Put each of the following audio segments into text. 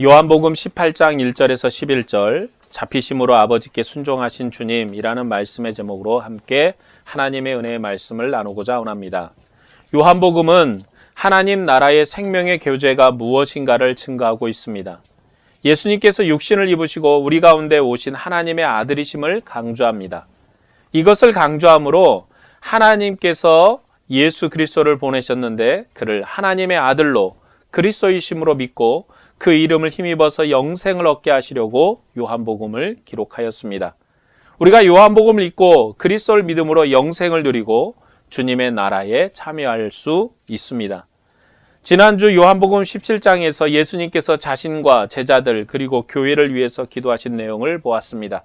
요한복음 18장 1절에서 11절 잡히심으로 아버지께 순종하신 주님이라는 말씀의 제목으로 함께 하나님의 은혜의 말씀을 나누고자 원합니다. 요한복음은 하나님 나라의 생명의 교제가 무엇인가를 증거하고 있습니다. 예수님께서 육신을 입으시고 우리 가운데 오신 하나님의 아들이심을 강조합니다. 이것을 강조함으로 하나님께서 예수 그리스도를 보내셨는데 그를 하나님의 아들로 그리스도이심으로 믿고 그 이름을 힘입어서 영생을 얻게 하시려고 요한복음을 기록하였습니다. 우리가 요한복음을 읽고 그리스도를 믿음으로 영생을 누리고 주님의 나라에 참여할 수 있습니다. 지난주 요한복음 17장에서 예수님께서 자신과 제자들 그리고 교회를 위해서 기도하신 내용을 보았습니다.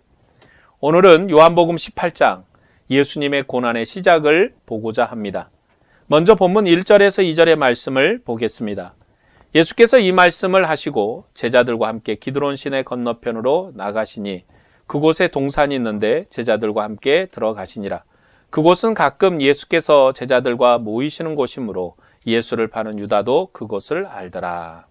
오늘은 요한복음 18장 예수님의 고난의 시작을 보고자 합니다. 먼저 본문 1절에서 2절의 말씀을 보겠습니다. 예수께서 이 말씀을 하시고 제자들과 함께 기드론 시내 건너편으로 나가시니 그곳에 동산이 있는데 제자들과 함께 들어가시니라. 그곳은 가끔 예수께서 제자들과 모이시는 곳이므로 예수를 파는 유다도 그곳을 알더라.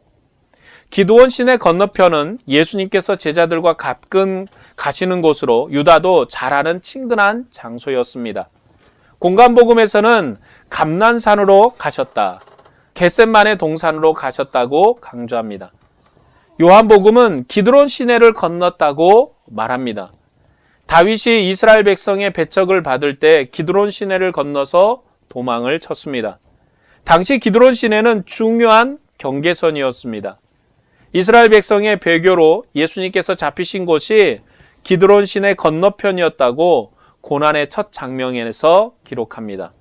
기드론 시내 건너편은 예수님께서 제자들과 가끔 가시는 곳으로 유다도 잘 아는 친근한 장소였습니다. 공간복음에서는 감난산으로 가셨다, 겟셋만의 동산으로 가셨다고 강조합니다. 요한복음은 기드론 시내를 건넜다고 말합니다. 다윗이 이스라엘 백성의 배척을 받을 때 기드론 시내를 건너서 도망을 쳤습니다. 당시 기드론 시내는 중요한 경계선이었습니다. 이스라엘 백성의 배교로 예수님께서 잡히신 곳이 기드론 시내 건너편이었다고 고난의 첫 장면에서 기록합니다.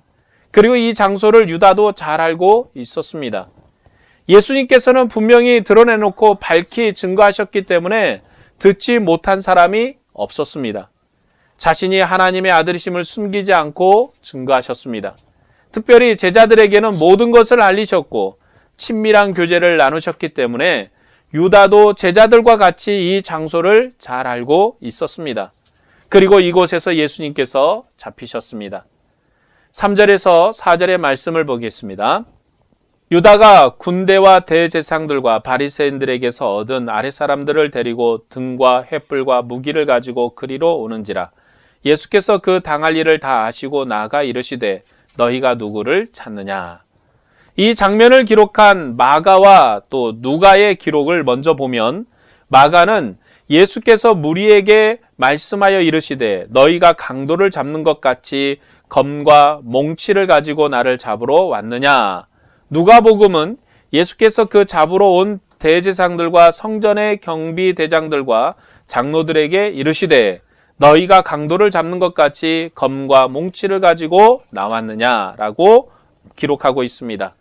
그리고 이 장소를 유다도 잘 알고 있었습니다. 예수님께서는 분명히 드러내놓고 밝히 증거하셨기 때문에 듣지 못한 사람이 없었습니다. 자신이 하나님의 아들이심을 숨기지 않고 증거하셨습니다. 특별히 제자들에게는 모든 것을 알리셨고 친밀한 교제를 나누셨기 때문에 유다도 제자들과 같이 이 장소를 잘 알고 있었습니다. 그리고 이곳에서 예수님께서 잡히셨습니다. 3절에서 4절의 말씀을 보겠습니다. 유다가 군대와 대제사장들과 바리새인들에게서 얻은 아랫사람들을 데리고 등과 횃불과 무기를 가지고 그리로 오는지라. 예수께서 그 당할 일을 다 아시고 나아가 이르시되 너희가 누구를 찾느냐. 이 장면을 기록한 마가와 또 누가의 기록을 먼저 보면 마가는 예수께서 무리에게 말씀하여 이르시되 너희가 강도를 잡는 것 같이 검과 몽치를 가지고 나를 잡으러 왔느냐. 누가복음은 예수께서 그 잡으러 온 대제사장들과 성전의 경비대장들과 장로들에게 이르시되 너희가 강도를 잡는 것 같이 검과 몽치를 가지고 나왔느냐라고 기록하고 있습니다.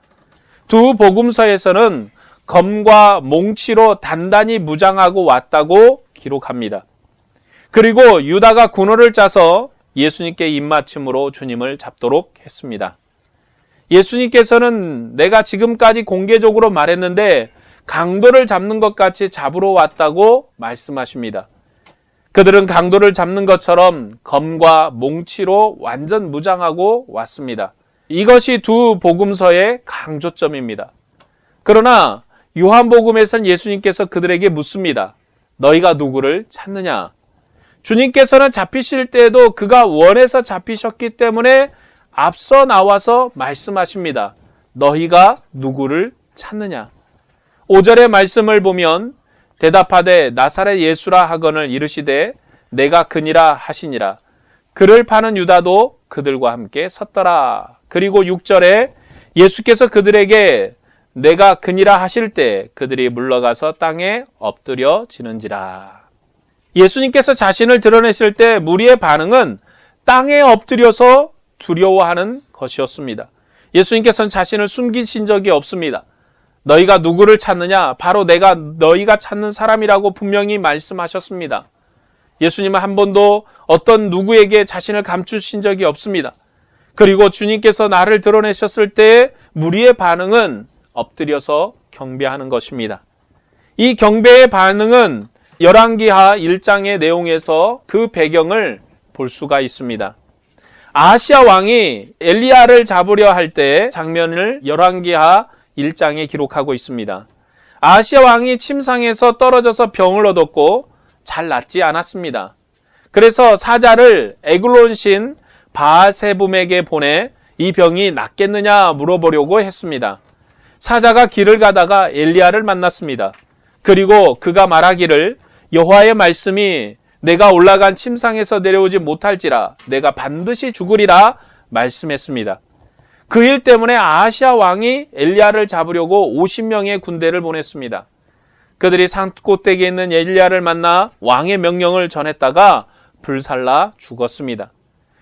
두 복음서에서는 검과 몽치로 단단히 무장하고 왔다고 기록합니다. 그리고 유다가 군호를 짜서 예수님께 입맞춤으로 주님을 잡도록 했습니다. 예수님께서는 내가 지금까지 공개적으로 말했는데 강도를 잡는 것 같이 잡으러 왔다고 말씀하십니다. 그들은 강도를 잡는 것처럼 검과 몽치로 완전 무장하고 왔습니다. 이것이 두 복음서의 강조점입니다. 그러나 요한복음에서는 예수님께서 그들에게 묻습니다. 너희가 누구를 찾느냐? 주님께서는 잡히실 때에도 그가 원해서 잡히셨기 때문에 앞서 나와서 말씀하십니다. 너희가 누구를 찾느냐? 5절의 말씀을 보면 대답하되 나사렛 예수라 하거늘 이르시되 내가 그니라 하시니라. 그를 파는 유다도 그들과 함께 섰더라. 그리고 6절에 예수께서 그들에게 내가 그니라 하실 때 그들이 물러가서 땅에 엎드려지는지라. 예수님께서 자신을 드러내실 때 무리의 반응은 땅에 엎드려서 두려워하는 것이었습니다. 예수님께서는 자신을 숨기신 적이 없습니다. 너희가 누구를 찾느냐? 바로 내가 너희가 찾는 사람이라고 분명히 말씀하셨습니다. 예수님은 한 번도 어떤 누구에게 자신을 감추신 적이 없습니다. 그리고 주님께서 나를 드러내셨을 때 무리의 반응은 엎드려서 경배하는 것입니다. 이 경배의 반응은 열왕기하 1장의 내용에서 그 배경을 볼 수가 있습니다. 아하시야 왕이 엘리야를 잡으려 할 때 장면을 열왕기하 1장에 기록하고 있습니다. 아하시아 왕이 침상에서 떨어져서 병을 얻었고 잘 낫지 않았습니다. 그래서 사자를 에글론 신 바알세붐에게 보내 이 병이 낫겠느냐 물어보려고 했습니다. 사자가 길을 가다가 엘리야를 만났습니다. 그리고 그가 말하기를 여호와의 말씀이 내가 올라간 침상에서 내려오지 못할지라 내가 반드시 죽으리라 말씀했습니다. 그 일 때문에 아하시아 왕이 엘리야를 잡으려고 50명의 군대를 보냈습니다. 그들이 산꼭대기에 있는 엘리야를 만나 왕의 명령을 전했다가 불살라 죽었습니다.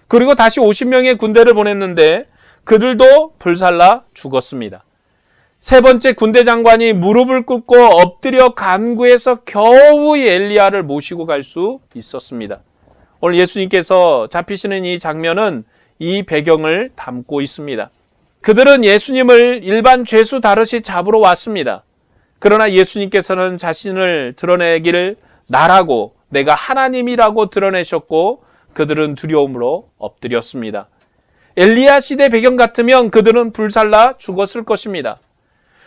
그리고 다시 50명의 군대를 보냈는데 그들도 불살라 죽었습니다. 세 번째 군대 장관이 무릎을 꿇고 엎드려 간구해서 겨우 엘리야를 모시고 갈 수 있었습니다. 오늘 예수님께서 잡히시는 이 장면은 이 배경을 담고 있습니다. 그들은 예수님을 일반 죄수 다르시 잡으러 왔습니다. 그러나 예수님께서는 자신을 드러내기를 나라고 내가 하나님이라고 드러내셨고 그들은 두려움으로 엎드렸습니다. 엘리야 시대 배경 같으면 그들은 불살라 죽었을 것입니다.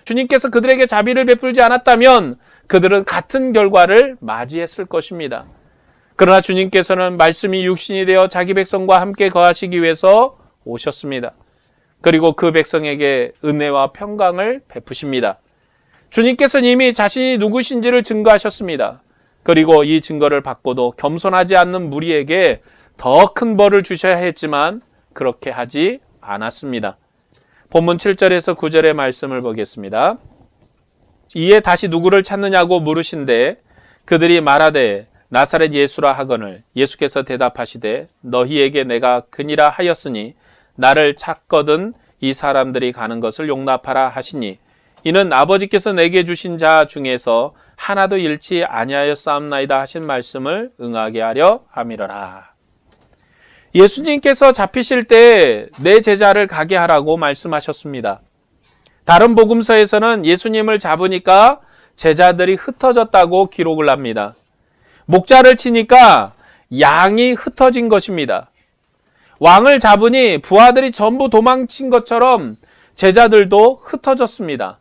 주님께서 그들에게 자비를 베풀지 않았다면 그들은 같은 결과를 맞이했을 것입니다. 그러나 주님께서는 말씀이 육신이 되어 자기 백성과 함께 거하시기 위해서 오셨습니다. 그리고 그 백성에게 은혜와 평강을 베푸십니다. 주님께서는 이미 자신이 누구신지를 증거하셨습니다. 그리고 이 증거를 받고도 겸손하지 않는 무리에게 더 큰 벌을 주셔야 했지만 그렇게 하지 않았습니다. 본문 7절에서 9절의 말씀을 보겠습니다. 이에 다시 누구를 찾느냐고 물으신대 그들이 말하되 나사렛 예수라 하거늘 예수께서 대답하시되 너희에게 내가 그니라 하였으니 나를 찾거든 이 사람들이 가는 것을 용납하라 하시니 이는 아버지께서 내게 주신 자 중에서 하나도 잃지 아니하였사옵나이다 하신 말씀을 응하게 하려 함이러라. 예수님께서 잡히실 때 내 제자를 가게 하라고 말씀하셨습니다. 다른 복음서에서는 예수님을 잡으니까 제자들이 흩어졌다고 기록을 합니다. 목자를 치니까 양이 흩어진 것입니다. 왕을 잡으니 부하들이 전부 도망친 것처럼 제자들도 흩어졌습니다.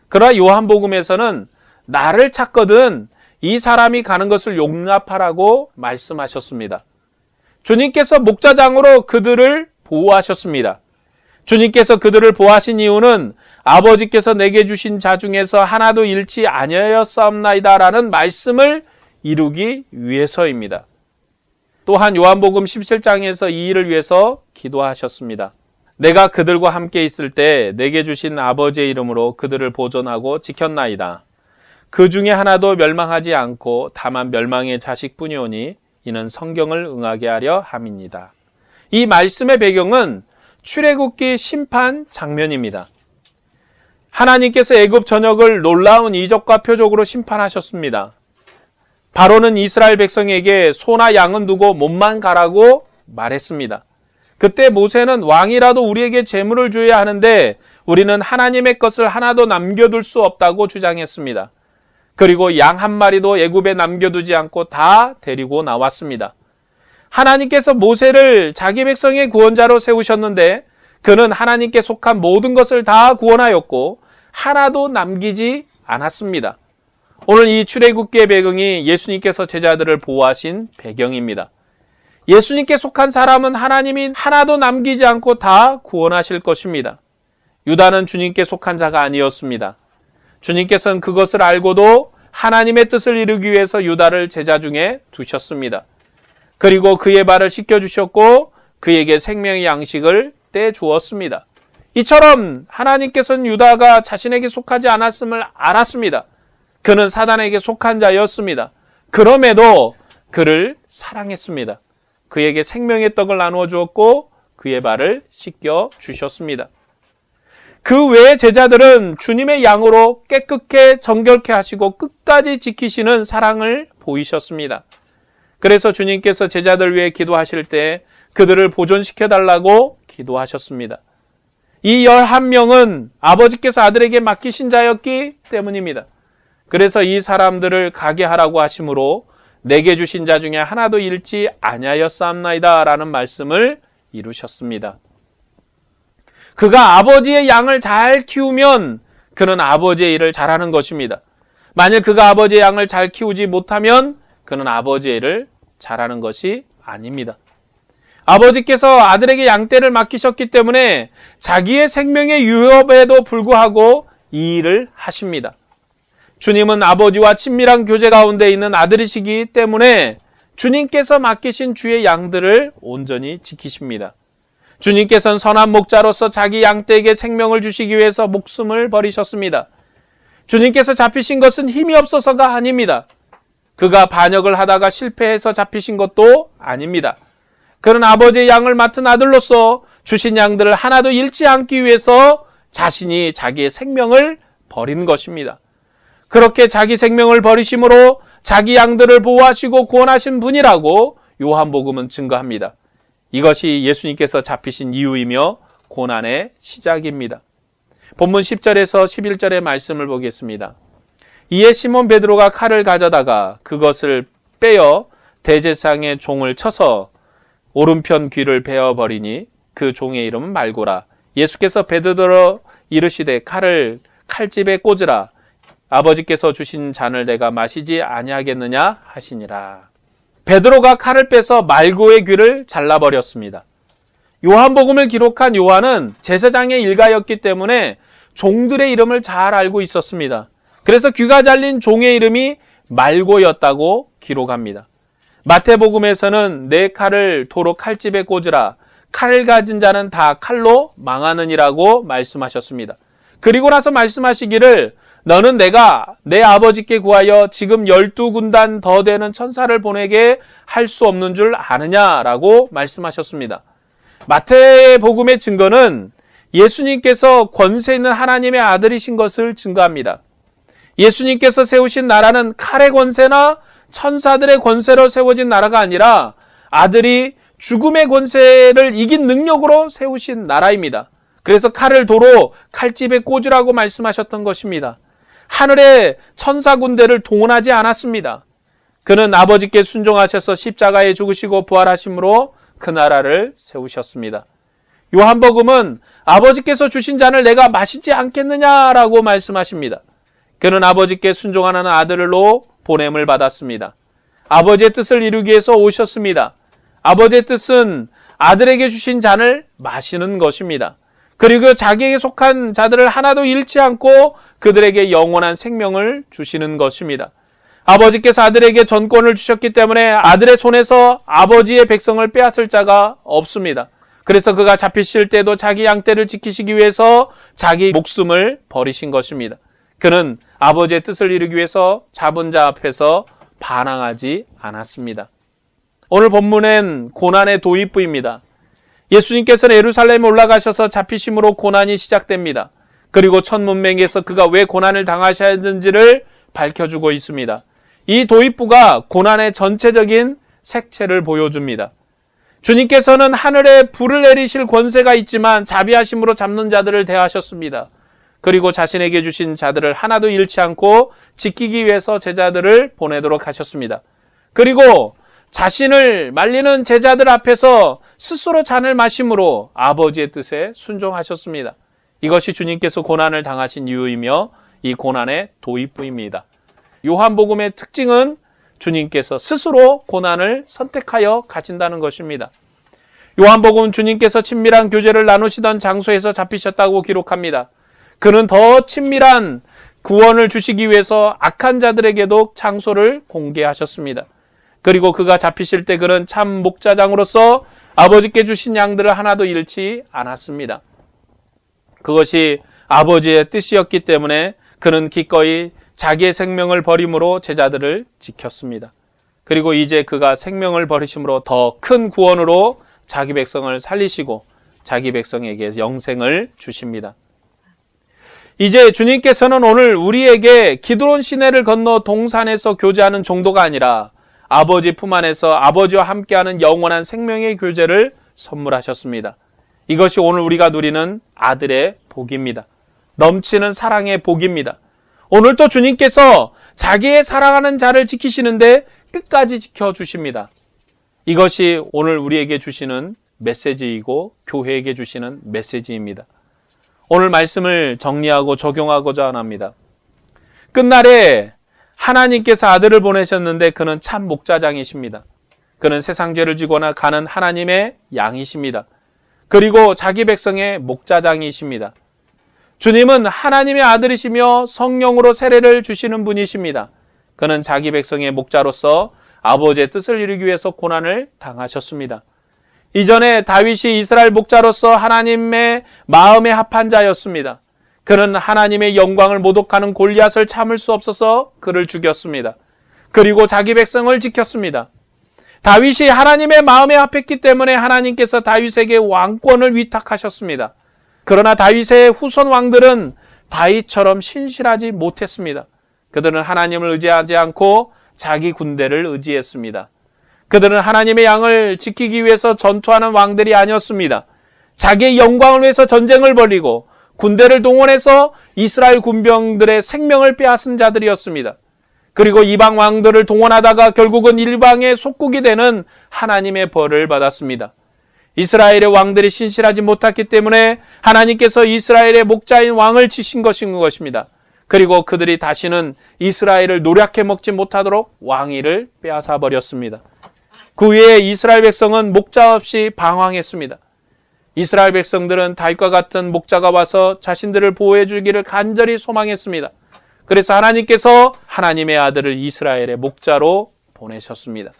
그러나 요한복음에서는 나를 찾거든 이 사람이 가는 것을 용납하라고 말씀하셨습니다. 주님께서 목자장으로 그들을 보호하셨습니다. 주님께서 그들을 보호하신 이유는 아버지께서 내게 주신 자 중에서 하나도 잃지 아니하였사옵나이다 라는 말씀을 이루기 위해서입니다. 또한 요한복음 17장에서 이 일을 위해서 기도하셨습니다. 내가 그들과 함께 있을 때 내게 주신 아버지의 이름으로 그들을 보존하고 지켰나이다. 그 중에 하나도 멸망하지 않고 다만 멸망의 자식뿐이오니 이는 성경을 응하게 하려 함입니다. 이 말씀의 배경은 출애굽기 심판 장면입니다. 하나님께서 애굽 전역을 놀라운 이적과 표적으로 심판하셨습니다. 바로는 이스라엘 백성에게 소나 양은 두고 몸만 가라고 말했습니다. 그때 모세는 왕이라도 우리에게 재물을 줘야 하는데 우리는 하나님의 것을 하나도 남겨둘 수 없다고 주장했습니다. 그리고 양 한 마리도 애굽에 남겨두지 않고 다 데리고 나왔습니다. 하나님께서 모세를 자기 백성의 구원자로 세우셨는데 그는 하나님께 속한 모든 것을 다 구원하였고 하나도 남기지 않았습니다. 오늘 이 출애굽기의 배경이 예수님께서 제자들을 보호하신 배경입니다. 예수님께 속한 사람은 하나님이 하나도 남기지 않고 다 구원하실 것입니다. 유다는 주님께 속한 자가 아니었습니다. 주님께서는 그것을 알고도 하나님의 뜻을 이루기 위해서 유다를 제자 중에 두셨습니다. 그리고 그의 발을 씻겨주셨고 그에게 생명의 양식을 떼주었습니다. 이처럼 하나님께서는 유다가 자신에게 속하지 않았음을 알았습니다. 그는 사단에게 속한 자였습니다. 그럼에도 그를 사랑했습니다. 그에게 생명의 떡을 나누어 주었고 그의 발을 씻겨 주셨습니다. 그 외의 제자들은 주님의 양으로 깨끗게 정결케 하시고 끝까지 지키시는 사랑을 보이셨습니다. 그래서 주님께서 제자들 위해 기도하실 때 그들을 보존시켜 달라고 기도하셨습니다. 이 11명은 아버지께서 아들에게 맡기신 자였기 때문입니다. 그래서 이 사람들을 가게 하라고 하심으로 내게 주신 자 중에 하나도 잃지 아니하였사옵나이다 라는 말씀을 이루셨습니다. 그가 아버지의 양을 잘 키우면 그는 아버지의 일을 잘하는 것입니다. 만일 그가 아버지의 양을 잘 키우지 못하면 그는 아버지의 일을 잘하는 것이 아닙니다. 아버지께서 아들에게 양떼를 맡기셨기 때문에 자기의 생명의 위협에도 불구하고 이 일을 하십니다. 주님은 아버지와 친밀한 교제 가운데 있는 아들이시기 때문에 주님께서 맡기신 주의 양들을 온전히 지키십니다. 주님께서는 선한 목자로서 자기 양떼에게 생명을 주시기 위해서 목숨을 버리셨습니다. 주님께서 잡히신 것은 힘이 없어서가 아닙니다. 그가 반역을 하다가 실패해서 잡히신 것도 아닙니다. 그는 아버지의 양을 맡은 아들로서 주신 양들을 하나도 잃지 않기 위해서 자신이 자기의 생명을 버린 것입니다. 그렇게 자기 생명을 버리심으로 자기 양들을 보호하시고 구원하신 분이라고 요한복음은 증거합니다. 이것이 예수님께서 잡히신 이유이며 고난의 시작입니다. 본문 10절에서 11절의 말씀을 보겠습니다. 이에 시몬 베드로가 칼을 가져다가 그것을 빼어 대제사장의 종을 쳐서 오른편 귀를 베어버리니 그 종의 이름은 말고라. 예수께서 베드로로 이르시되 칼을 칼집에 꽂으라. 아버지께서 주신 잔을 내가 마시지 아니하겠느냐 하시니라. 베드로가 칼을 빼서 말고의 귀를 잘라버렸습니다. 요한복음을 기록한 요한은 제사장의 일가였기 때문에 종들의 이름을 잘 알고 있었습니다. 그래서 귀가 잘린 종의 이름이 말고였다고 기록합니다. 마태복음에서는 내 칼을 도로 칼집에 꽂으라. 칼을 가진 자는 다 칼로 망하느니라고 말씀하셨습니다. 그리고 나서 말씀하시기를 너는 내가 내 아버지께 구하여 지금 12군단 더 되는 천사를 보내게 할 수 없는 줄 아느냐라고 말씀하셨습니다. 마태복음의 증거는 예수님께서 권세 있는 하나님의 아들이신 것을 증거합니다. 예수님께서 세우신 나라는 칼의 권세나 천사들의 권세로 세워진 나라가 아니라 아들이 죽음의 권세를 이긴 능력으로 세우신 나라입니다. 그래서 칼을 도로 칼집에 꽂으라고 말씀하셨던 것입니다. 하늘의 천사 군대를 동원하지 않았습니다. 그는 아버지께 순종하셔서 십자가에 죽으시고 부활하심으로 그 나라를 세우셨습니다. 요한복음은 아버지께서 주신 잔을 내가 마시지 않겠느냐라고 말씀하십니다. 그는 아버지께 순종하는 아들로 보냄을 받았습니다. 아버지의 뜻을 이루기 위해서 오셨습니다. 아버지의 뜻은 아들에게 주신 잔을 마시는 것입니다. 그리고 자기에게 속한 자들을 하나도 잃지 않고 그들에게 영원한 생명을 주시는 것입니다. 아버지께서 아들에게 전권을 주셨기 때문에 아들의 손에서 아버지의 백성을 빼앗을 자가 없습니다. 그래서 그가 잡히실 때도 자기 양떼를 지키시기 위해서 자기 목숨을 버리신 것입니다. 그는 아버지의 뜻을 이루기 위해서 잡은 자 앞에서 반항하지 않았습니다. 오늘 본문엔 고난의 도입부입니다. 예수님께서는 예루살렘에 올라가셔서 잡히심으로 고난이 시작됩니다. 그리고 첫 문맥에서 그가 왜 고난을 당하셔야 했는지를 밝혀주고 있습니다. 이 도입부가 고난의 전체적인 색채를 보여줍니다. 주님께서는 하늘에 불을 내리실 권세가 있지만 자비하심으로 잡는 자들을 대하셨습니다. 그리고 자신에게 주신 자들을 하나도 잃지 않고 지키기 위해서 제자들을 보내도록 하셨습니다. 그리고 자신을 말리는 제자들 앞에서 스스로 잔을 마심으로 아버지의 뜻에 순종하셨습니다. 이것이 주님께서 고난을 당하신 이유이며 이 고난의 도입부입니다. 요한복음의 특징은 주님께서 스스로 고난을 선택하여 가신다는 것입니다. 요한복음은 주님께서 친밀한 교제를 나누시던 장소에서 잡히셨다고 기록합니다. 그는 더 친밀한 구원을 주시기 위해서 악한 자들에게도 장소를 공개하셨습니다. 그리고 그가 잡히실 때 그는 참 목자장으로서 아버지께 주신 양들을 하나도 잃지 않았습니다. 그것이 아버지의 뜻이었기 때문에 그는 기꺼이 자기의 생명을 버림으로 제자들을 지켰습니다. 그리고 이제 그가 생명을 버리심으로 더 큰 구원으로 자기 백성을 살리시고 자기 백성에게 영생을 주십니다. 이제 주님께서는 오늘 우리에게 기드론 시내를 건너 동산에서 교제하는 정도가 아니라 아버지 품 안에서 아버지와 함께하는 영원한 생명의 교제를 선물하셨습니다. 이것이 오늘 우리가 누리는 아들의 복입니다. 넘치는 사랑의 복입니다. 오늘도 주님께서 자기의 사랑하는 자를 지키시는데 끝까지 지켜주십니다. 이것이 오늘 우리에게 주시는 메시지이고 교회에게 주시는 메시지입니다. 오늘 말씀을 정리하고 적용하고자 합니다. 끝날에 하나님께서 아들을 보내셨는데 그는 참 목자장이십니다. 그는 세상 죄를 지거나 가는 하나님의 양이십니다. 그리고 자기 백성의 목자장이십니다. 주님은 하나님의 아들이시며 성령으로 세례를 주시는 분이십니다. 그는 자기 백성의 목자로서 아버지의 뜻을 이루기 위해서 고난을 당하셨습니다. 이전에 다윗이 이스라엘 목자로서 하나님의 마음에 합한 자였습니다. 그는 하나님의 영광을 모독하는 골리앗을 참을 수 없어서 그를 죽였습니다. 그리고 자기 백성을 지켰습니다. 다윗이 하나님의 마음에 합했기 때문에 하나님께서 다윗에게 왕권을 위탁하셨습니다. 그러나 다윗의 후손 왕들은 다윗처럼 신실하지 못했습니다. 그들은 하나님을 의지하지 않고 자기 군대를 의지했습니다. 그들은 하나님의 양을 지키기 위해서 전투하는 왕들이 아니었습니다. 자기의 영광을 위해서 전쟁을 벌이고 군대를 동원해서 이스라엘 군병들의 생명을 빼앗은 자들이었습니다. 그리고 이방 왕들을 동원하다가 결국은 일방의 속국이 되는 하나님의 벌을 받았습니다. 이스라엘의 왕들이 신실하지 못했기 때문에 하나님께서 이스라엘의 목자인 왕을 치신 것입니다. 그리고 그들이 다시는 이스라엘을 노략해 먹지 못하도록 왕위를 빼앗아 버렸습니다. 그 후에 이스라엘 백성은 목자 없이 방황했습니다. 이스라엘 백성들은 다윗과 같은 목자가 와서 자신들을 보호해 주기를 간절히 소망했습니다. 그래서 하나님께서 하나님의 아들을 이스라엘의 목자로 보내셨습니다.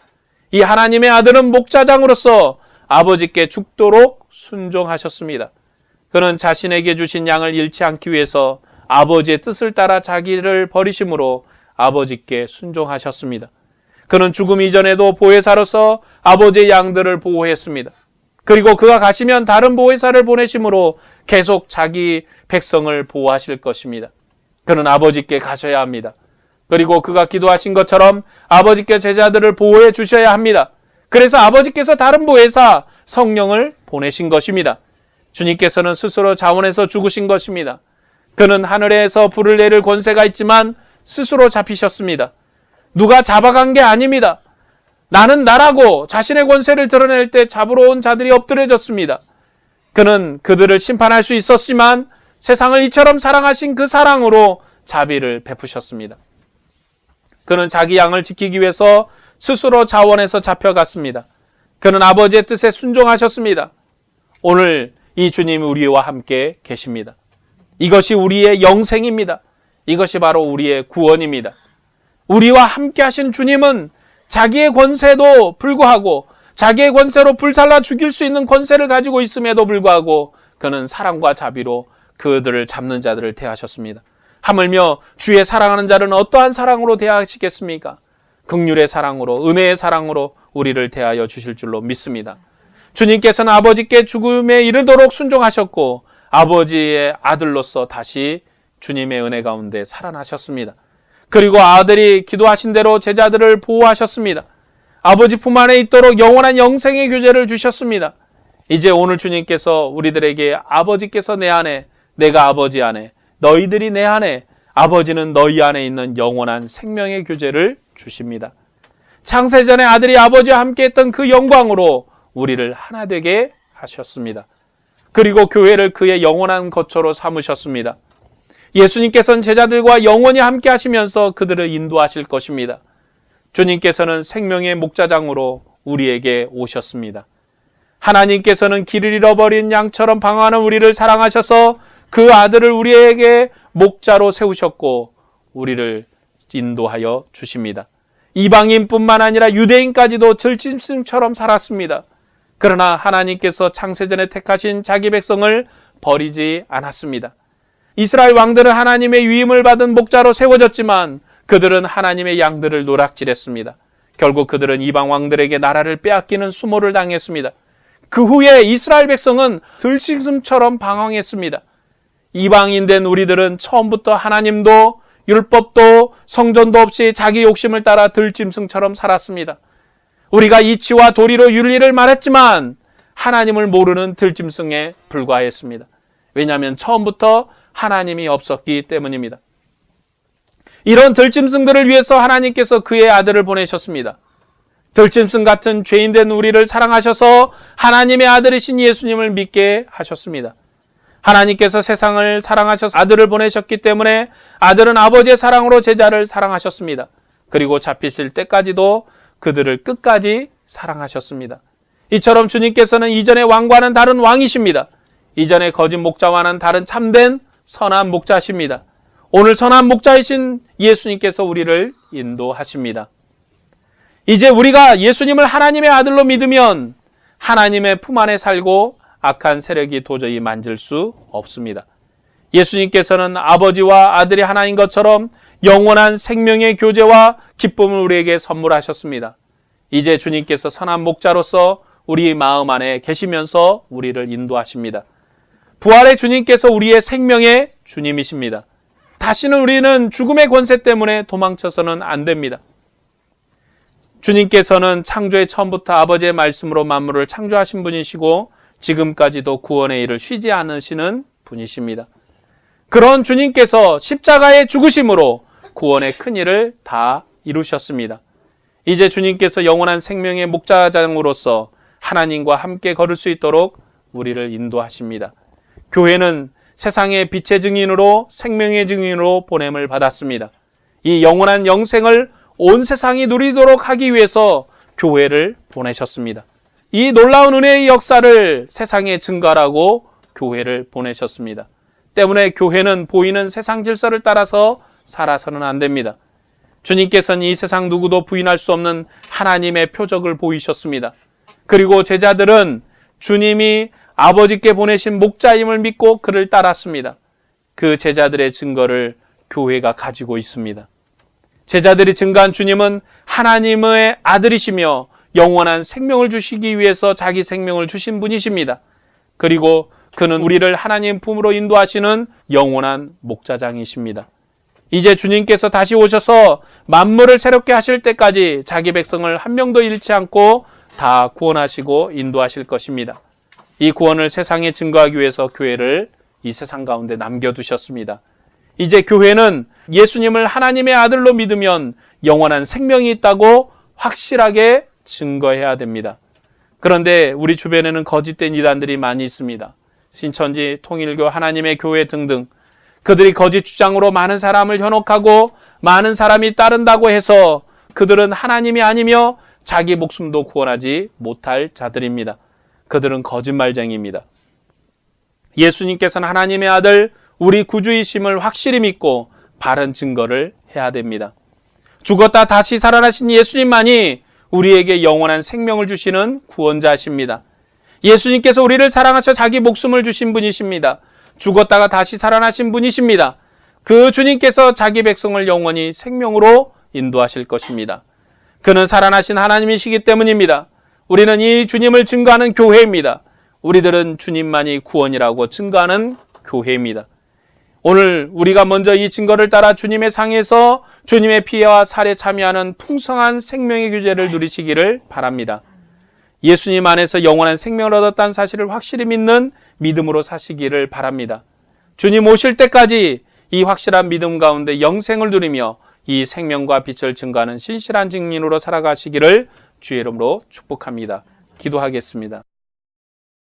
이 하나님의 아들은 목자장으로서 아버지께 죽도록 순종하셨습니다. 그는 자신에게 주신 양을 잃지 않기 위해서 아버지의 뜻을 따라 자기를 버리심으로 아버지께 순종하셨습니다. 그는 죽음 이전에도 보혜사로서 아버지의 양들을 보호했습니다. 그리고 그가 가시면 다른 보혜사를 보내심으로 계속 자기 백성을 보호하실 것입니다. 그는 아버지께 가셔야 합니다. 그리고 그가 기도하신 것처럼 아버지께 제자들을 보호해 주셔야 합니다. 그래서 아버지께서 다른 보혜사 성령을 보내신 것입니다. 주님께서는 스스로 자원해서 죽으신 것입니다. 그는 하늘에서 불을 내릴 권세가 있지만 스스로 잡히셨습니다. 누가 잡아간 게 아닙니다. 나는 나라고 자신의 권세를 드러낼 때 잡으러 온 자들이 엎드려졌습니다. 그는 그들을 심판할 수 있었지만 세상을 이처럼 사랑하신 그 사랑으로 자비를 베푸셨습니다. 그는 자기 양을 지키기 위해서 스스로 자원해서 잡혀갔습니다. 그는 아버지의 뜻에 순종하셨습니다. 오늘 이 주님이 우리와 함께 계십니다. 이것이 우리의 영생입니다. 이것이 바로 우리의 구원입니다. 우리와 함께 하신 주님은 자기의 권세도 불구하고 자기의 권세로 불살라 죽일 수 있는 권세를 가지고 있음에도 불구하고 그는 사랑과 자비로 그들을 잡는 자들을 대하셨습니다. 하물며 주의 사랑하는 자는 어떠한 사랑으로 대하시겠습니까? 긍휼의 사랑으로, 은혜의 사랑으로 우리를 대하여 주실 줄로 믿습니다. 주님께서는 아버지께 죽음에 이르도록 순종하셨고 아버지의 아들로서 다시 주님의 은혜 가운데 살아나셨습니다. 그리고 아들이 기도하신 대로 제자들을 보호하셨습니다. 아버지 품 안에 있도록 영원한 영생의 교제를 주셨습니다. 이제 오늘 주님께서 우리들에게 아버지께서 내 안에, 내가 아버지 안에, 너희들이 내 안에, 아버지는 너희 안에 있는 영원한 생명의 교제를 주십니다. 창세전에 아들이 아버지와 함께 했던 그 영광으로 우리를 하나 되게 하셨습니다. 그리고 교회를 그의 영원한 거처로 삼으셨습니다. 예수님께서는 제자들과 영원히 함께 하시면서 그들을 인도하실 것입니다. 주님께서는 생명의 목자장으로 우리에게 오셨습니다. 하나님께서는 길을 잃어버린 양처럼 방황하는 우리를 사랑하셔서 그 아들을 우리에게 목자로 세우셨고 우리를 인도하여 주십니다. 이방인뿐만 아니라 유대인까지도 들짐승처럼 살았습니다. 그러나 하나님께서 창세전에 택하신 자기 백성을 버리지 않았습니다. 이스라엘 왕들은 하나님의 위임을 받은 목자로 세워졌지만 그들은 하나님의 양들을 노략질했습니다. 결국 그들은 이방 왕들에게 나라를 빼앗기는 수모를 당했습니다. 그 후에 이스라엘 백성은 들짐승처럼 방황했습니다. 이방인 된 우리들은 처음부터 하나님도 율법도 성전도 없이 자기 욕심을 따라 들짐승처럼 살았습니다. 우리가 이치와 도리로 윤리를 말했지만 하나님을 모르는 들짐승에 불과했습니다. 왜냐하면 처음부터 하나님이 없었기 때문입니다. 이런 들짐승들을 위해서 하나님께서 그의 아들을 보내셨습니다. 들짐승 같은 죄인된 우리를 사랑하셔서 하나님의 아들이신 예수님을 믿게 하셨습니다. 하나님께서 세상을 사랑하셔서 아들을 보내셨기 때문에 아들은 아버지의 사랑으로 제자를 사랑하셨습니다. 그리고 잡히실 때까지도 그들을 끝까지 사랑하셨습니다. 이처럼 주님께서는 이전의 왕과는 다른 왕이십니다. 이전의 거짓 목자와는 다른 참된 선한 목자십니다. 오늘 선한 목자이신 예수님께서 우리를 인도하십니다. 이제 우리가 예수님을 하나님의 아들로 믿으면 하나님의 품 안에 살고 악한 세력이 도저히 만질 수 없습니다. 예수님께서는 아버지와 아들이 하나인 것처럼 영원한 생명의 교제와 기쁨을 우리에게 선물하셨습니다. 이제 주님께서 선한 목자로서 우리 마음 안에 계시면서 우리를 인도하십니다. 부활의 주님께서 우리의 생명의 주님이십니다. 다시는 우리는 죽음의 권세 때문에 도망쳐서는 안 됩니다. 주님께서는 창조의 처음부터 아버지의 말씀으로 만물을 창조하신 분이시고 지금까지도 구원의 일을 쉬지 않으시는 분이십니다. 그런 주님께서 십자가의 죽으심으로 구원의 큰 일을 다 이루셨습니다. 이제 주님께서 영원한 생명의 목자장으로서 하나님과 함께 걸을 수 있도록 우리를 인도하십니다. 교회는 세상의 빛의 증인으로 생명의 증인으로 보냄을 받았습니다. 이 영원한 영생을 온 세상이 누리도록 하기 위해서 교회를 보내셨습니다. 이 놀라운 은혜의 역사를 세상에 증거하라고 교회를 보내셨습니다. 때문에 교회는 보이는 세상 질서를 따라서 살아서는 안 됩니다. 주님께서는 이 세상 누구도 부인할 수 없는 하나님의 표적을 보이셨습니다. 그리고 제자들은 주님이 아버지께 보내신 목자임을 믿고 그를 따랐습니다. 그 제자들의 증거를 교회가 가지고 있습니다. 제자들이 증거한 주님은 하나님의 아들이시며 영원한 생명을 주시기 위해서 자기 생명을 주신 분이십니다. 그리고 그는 우리를 하나님 품으로 인도하시는 영원한 목자장이십니다. 이제 주님께서 다시 오셔서 만물을 새롭게 하실 때까지 자기 백성을 한 명도 잃지 않고 다 구원하시고 인도하실 것입니다. 이 구원을 세상에 증거하기 위해서 교회를 이 세상 가운데 남겨두셨습니다. 이제 교회는 예수님을 하나님의 아들로 믿으면 영원한 생명이 있다고 확실하게 증거해야 됩니다. 그런데 우리 주변에는 거짓된 이단들이 많이 있습니다. 신천지, 통일교, 하나님의 교회 등등 그들이 거짓 주장으로 많은 사람을 현혹하고 많은 사람이 따른다고 해서 그들은 하나님이 아니며 자기 목숨도 구원하지 못할 자들입니다. 그들은 거짓말쟁이입니다. 예수님께서는 하나님의 아들, 우리 구주이심을 확실히 믿고 바른 증거를 해야 됩니다. 죽었다 다시 살아나신 예수님만이 우리에게 영원한 생명을 주시는 구원자십니다. 예수님께서 우리를 사랑하셔 자기 목숨을 주신 분이십니다. 죽었다가 다시 살아나신 분이십니다. 그 주님께서 자기 백성을 영원히 생명으로 인도하실 것입니다. 그는 살아나신 하나님이시기 때문입니다. 우리는 이 주님을 증거하는 교회입니다. 우리들은 주님만이 구원이라고 증거하는 교회입니다. 오늘 우리가 먼저 이 증거를 따라 주님의 상에서 주님의 피와 살에 참여하는 풍성한 생명의 규제를 누리시기를 바랍니다. 예수님 안에서 영원한 생명을 얻었다는 사실을 확실히 믿는 믿음으로 사시기를 바랍니다. 주님 오실 때까지 이 확실한 믿음 가운데 영생을 누리며 이 생명과 빛을 증거하는 신실한 증인으로 살아가시기를 주의 이름으로 축복합니다. 기도하겠습니다.